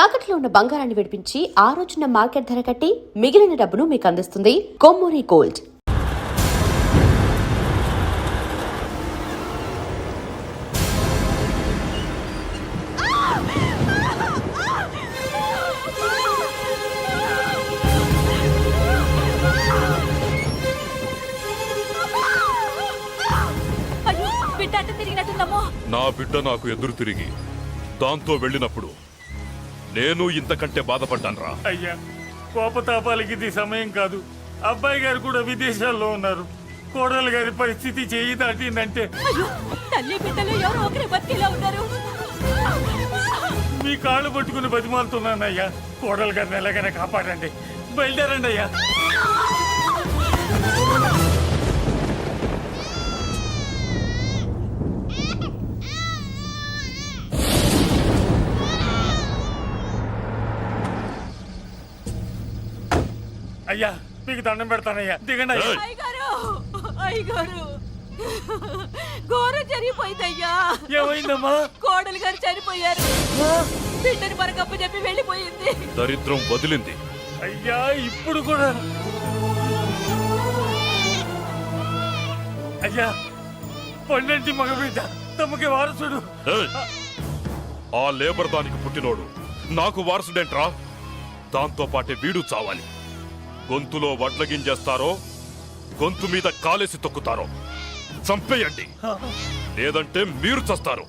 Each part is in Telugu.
తాకట్లో ఉన్న బంగారాన్ని విడిపించి ఆ రోజున మార్కెట్ ధర కట్టి మిగిలిన డబ్బును మీకు అందిస్తుంది కొమ్మూరి గోల్డ్. నా బిడ్డ నాకు ఎదురు తిరిగి దాంతో వెళ్ళినప్పుడు నేను ఇంతకంటే బాధపడ్డానురా. అయ్యా, కోపతాపాలకి ఇది సమయం కాదు. అబ్బాయి గారు కూడా విదేశాల్లో ఉన్నారు. కోడలు గారి పరిస్థితి చేయి దాటిందంటే తల్లి బిడ్డలు ఎవరో ఒకరి బతికేలా ఉన్నారు. మీ కాళ్ళు పట్టుకుని బతిమాలుతున్నానయ్యా. కోడలు గారిని ఎలాగైనా కాపాడండి. బయలుదేరండి అయ్యా. అయ్యా, మీకు దండం పెడతానయ్యా, దిగండి అయ్యా. అయ్యగారు ఘోరం జరిగిపోయిందయ్యా. ఏమైందమ్మా? కోడలు గారు చనిపోయారు. బిడ్డని మనకప్ప చెప్పి వెళ్ళిపోయింది. దరిద్రం వదిలింది. అయ్యా, ఇప్పుడు కూడా అయ్యా, పండంటి మగబిడ్డ తమకి వారసుడు. ఆ లేబర్ దానికి పుట్టినోడు నాకు వారసుడేంట్రా? దాంతో పాటే వీడు చావాలి. గొంతులో వడ్ల గింజేస్తారో గొంతు మీద కాలేసి తొక్కుతారో చంపేయండి, లేదంటే మీరు చస్తారు.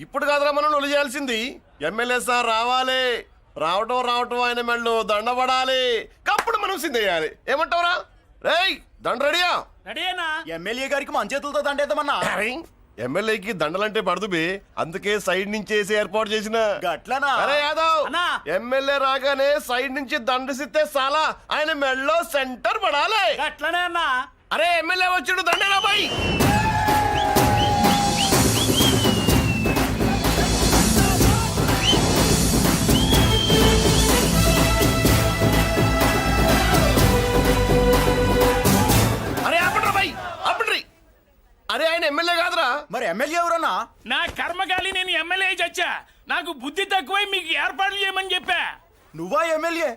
ఇప్పుడు కాదురా మనం ఒలి చేయాల్సింది. ఎమ్మెల్యే సార్ రావాలి. రావటం ఆయన మెళ్ళు దండపడాలి. కప్పుడు మనం సిందేయాలి. ఏమంటావురా? రేయ్, దండ రెడీయా? రెడీనా? ఎమ్మెల్యే గారికి మన చేతులతో దండేద్దామన్నా. ఎమ్మెల్యేకి దండలంటే పడుతుంది, అందుకే సైడ్ నుంచి వేసి ఏర్పాటు చేసిన. గట్లనా? అరే యాదవ్, ఎమ్మెల్యే రాగానే సైడ్ నుంచి దండసిస్తే చాలా ఆయన మెళ్ళో సెంటర్ పడాలి. అట్లనే అన్నా. అరే ఎమ్మెల్యే వచ్చాడు, దండేరా బాయ్. అరే ఆయన ఎమ్మెల్యే కాదురా. మరి ఎమ్మెల్యే ఎవరన్నా? నా కర్మగాలి, నేను ఎమ్మెల్యే చచ్చా. నాకు బుద్ధి తక్కువై మీకు ఏర్పాట్లు చేయమని చెప్పా. నువ్వా ఎమ్మెల్యే?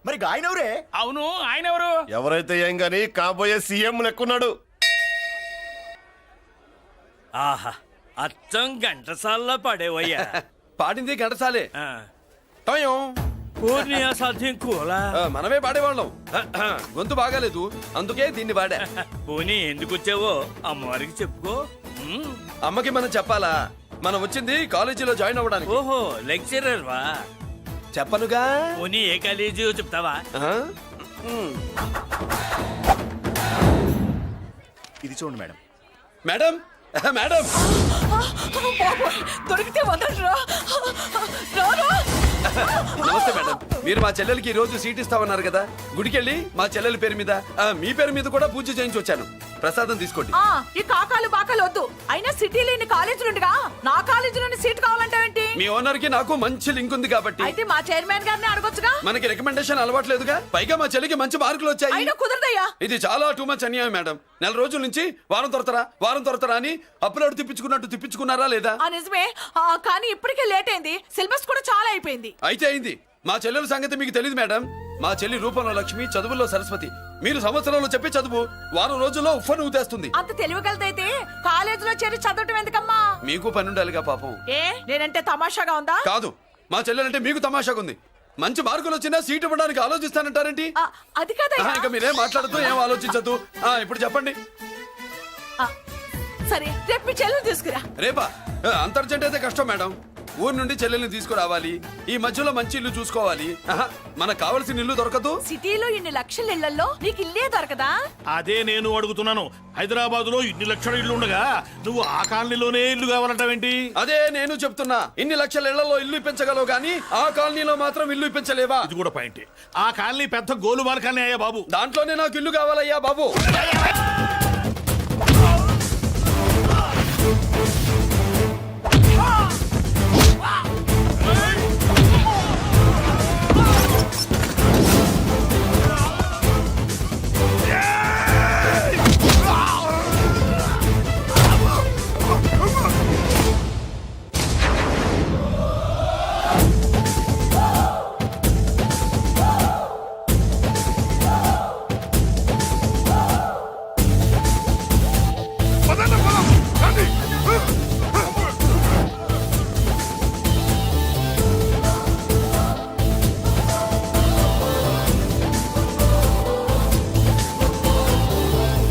మరి ఆయన ఎవరే? అవును, ఆయన ఎవరు? ఎవరైతే ఏం గాని కాబోయే సీఎం లెక్కున్నాడు. ఆహా, అచ్చం ఘంటసాల్లో పడేవయ్యా. పాడింది ఘంటసాలే. సాధ్యం కూలా మనమే పాడేవాళ్ళం. గొంతు బాగాలేదు, అందుకే దీన్ని పాడా. పోనీ ఎందుకు వచ్చావో అమ్మవారికి చెప్పుకో. అమ్మకి మనం చెప్పాలా? మనం వచ్చింది కాలేజీలో జాయిన్ అవ్వడానికి. ఓహో, లెక్చరర్ వా? చెప్పనుగా పోనీ ఏ కాలేజీ చెప్తావా? ఆ? ఇది చూడండి మేడం. మేడం మేడం దొరికితే వదలరా. రారా. నమస్తే మేడం. మీరు మా చెల్లెలకి ఈ రోజు సీట్ ఇస్తామన్నారు కదా, గుడికెళ్ళి మా చెల్లెల పేరు మీద మీ పేరు మీద కూడా పూజ చేయించి వచ్చాను. ప్రసాదం తీసుకోండి. ఈ కాకాలు బాకాలు వద్దు. అయినా సిటీలో ఇన్ని కాలేజీలుండగా నా కాలేజీలోని సీట్ కావాలంటావేంటి? మీ ఓనర్ కి నాకు మంచి లింక్ ఉంది కాబట్టి. అయితే మా చైర్మన్ గారిని అడగొచ్చుగా. మనకి రికమెండేషన్ అలవాట్లేదుగా, పైగా మా చెల్లికి మంచి మార్కులు వచ్చాయి. అయినా కుదరదయ్యా. ఇది చాలా టూ మచ్ అన్యాయం మేడం. నెల రోజుల నుంచి వారం తొరతరా అని అప్లోడ్ తిప్పించుకున్నట్టు తిప్పించుకున్నారా లేదా? నిజమే. కానీ ఇప్పటికే లేట్ అయింది. సిలబస్ కూడా చాలా అయిపోయింది. అయితే అయింది. మా చెల్లెల సంగతి మీకు తెలియదు మేడం. మా చెల్లి రూపంలో లక్ష్మి, చదువుల్లో సరస్వతి. మీరు సంవత్సరంలో చెప్పే చదువు వారం రోజుల్లో ఉఫ్ఫను ఊతేస్తుంది. అంత తెలివిగలదైతే కాలేజీలో చేరి చదవటం ఎందుకమ్మా? మీకు పని ఉండాలిగా పాపం. ఏ నేనంటే తమాషాగా ఉందా? కాదు, మా చెల్లెలంటే మీకు తమాషాగా ఉంది. మంచి మార్కులు వచ్చినా సీట్ ఇవ్వడానికి ఆలోచిస్తానంటారేంటి? అది కాదయ్యా. ఇంకా మీరేం మాట్లాడుతూ ఏం ఆలోచించద్దు. ఇప్పుడు చెప్పండి. సరే రేపు మీ చెల్లెలు తీసుకురా. రేపా? అంత అర్జెంట్ అయితే కష్టం మేడం. ఊరు నుండి చెల్లెల్ని తీసుకురావాలి, ఈ మధ్యలో మంచి ఇల్లు చూసుకోవాలి. మనకు కావలసిన ఇల్లు దొరకదు. సిటీలో ఇన్ని లక్షల ఇళ్లలో నీకు ఇల్లే దొరకదా? అదే నేను అడుగుతున్నాను. హైదరాబాద్ లో ఇన్ని లక్షల ఇల్లు ఉండగా నువ్వు ఆ కాలనీలోనే ఇల్లు కావాలంటావేంటి? అదే నేను చెప్తున్నా. ఇన్ని లక్షల ఇళ్లలో ఇల్లు ఇప్పించగలవు గానీ ఆ కాలనీలో మాత్రం ఇల్లు ఇప్పించలేవా? ఇది కూడా పాయింట్. ఆ కాలనీ పెద్ద గోలుమాల కాలనీ అయ్యా బాబు. దాంట్లోనే నాకు ఇల్లు కావాలయ్యా బాబు.